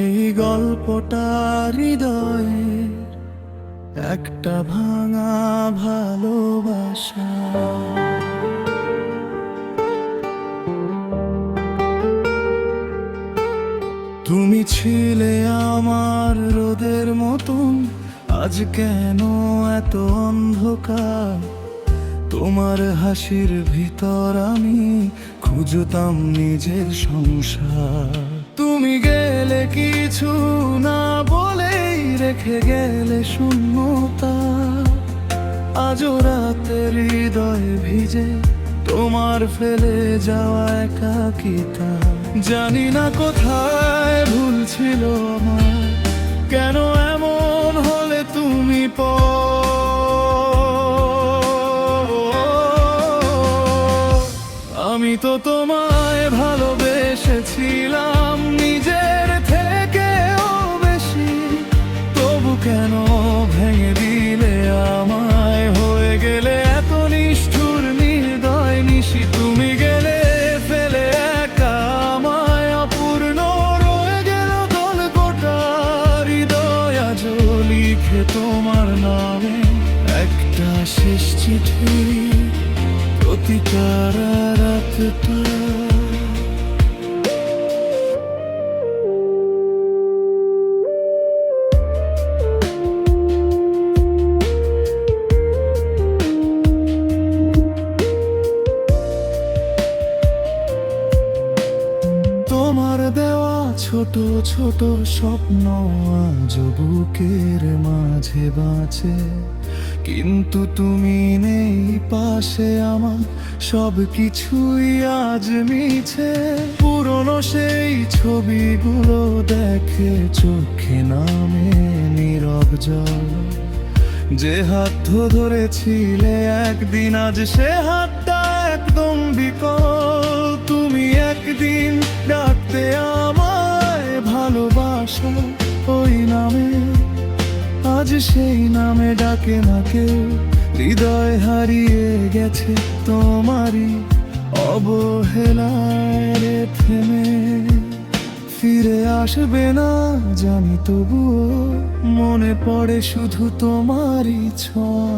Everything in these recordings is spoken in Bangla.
এই গল্পটা হৃদয়ে একটা ভাঙা ভালোবাসা। তুমি ছিলে আমার রোদের মতন, আজ কেন এত অন্ধকার? তোমার হাসির ভিতর আমি খুঁজতাম নিজের সংসার। তুমি গেলে কিছু না বলেই রেখে গেলে শূন্যতা। আজও রাতের হৃদয় ভিজে তোমার ফেলে যাওয়া একাকিতা। জানি না কোথায় ভুল ছিল আমার, কেন এমন হলে তুমি আমি তো তোমায় ভালোবেসেছিলাম নিজের থেকেও বেশি। তবু কেন ভেঙে দিলে আমায়? হয়ে গেলে এত নিষ্ঠুর নির্দয় নিশি। তুমি গেলে ফেলে একা আমায়, অপূর্ণ রয়ে গেল গল্পটা। হৃদয় আজও লিখে তোমার নামে একটা শেষ চিঠি, প্রতিকার রাতটা। তোমার দেওয়া ছোট ছোট স্বপ্ন আজ বুকের মাঝে বাঁচে, কিন্তু তুমি নেই পাশে আমার, সব কিছুই আজ মিছে। পুরনো সেই ছবিগুলো দেখে চোখে নামে নীরব জল। যে হাত ধরেছিলে একদিন, আজ সে হাতটা একদম বিকল। তুমি একদিন ডাকতে আমায় ভালোবাসা ওই নামে, আজ সেই নামে ডাকে না কেউ। হৃদয় হারিয়ে গেছে তোমারই অবহেলায় থেমে। ফিরে আসবে না জানি, তবুও মনে পড়ে শুধু তোমারই ছোঁয়া।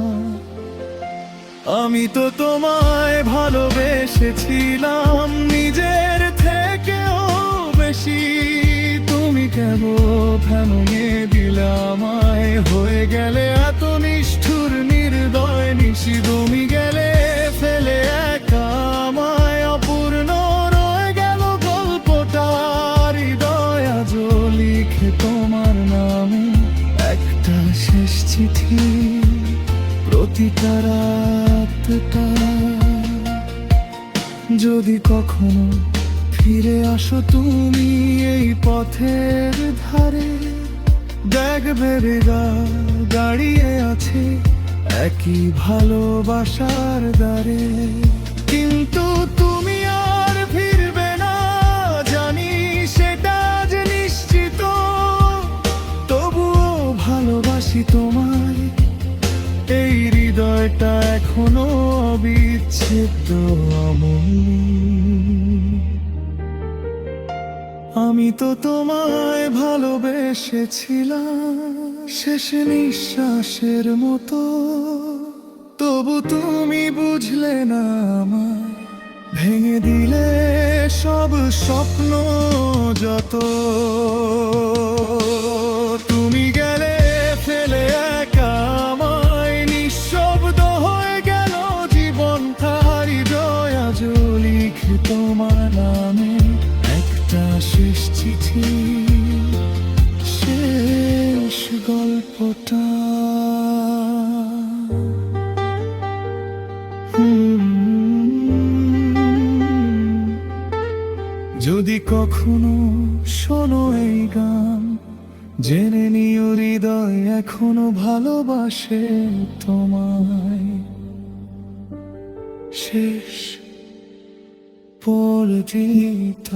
আমি তো তোমায় ভালোবেসেছিলাম নিজের থেকেও বেশি। তুমি কেন ভেঙে দিলে আমায়? হয়ে গেলে এত নিষ্ঠুর নির্দয় নিশি। তুমি গেলে ফেলে একা আমায়, অপূর্ণ রয়ে গেল গল্পটা। হৃদয় আজও লিখে তোমার নামে একটা শেষ চিঠি, প্রতিটা রাতটা। যদি কখনো ফিরে আসো তুমি এই পথের ধারে, দেখবে দাঁড়িয়ে আছে একই ভালোবাসার দ্বারে। কিন্তু তুমি আর ফিরবে না জানি, সেটা যে নিশ্চিত। তবুও ভালোবাসি তোমায়, এই হৃদয়টা এখনো অবিচ্ছেদ্য অমূল্য। আমি তো তোমায় ভালোবেসেছিলাম শেষ নিঃশ্বাসের মতো, তবু তুমি বুঝলে না আমায়। ভেঙে দিলে সব স্বপ্ন যত। তুমি গেলে ফেলে একা আমায়, নিঃশব্দ হয়ে গেল জীবনটা। হৃদয় আজও লিখে তোমার নামে একটা শেষ চিঠি, শেষ গল্পটা। যদি কখনো শোনো এই গান, জেনে নিও হৃদয় এখনো ভালোবাসে তোমায়। শেষ পরিচিত।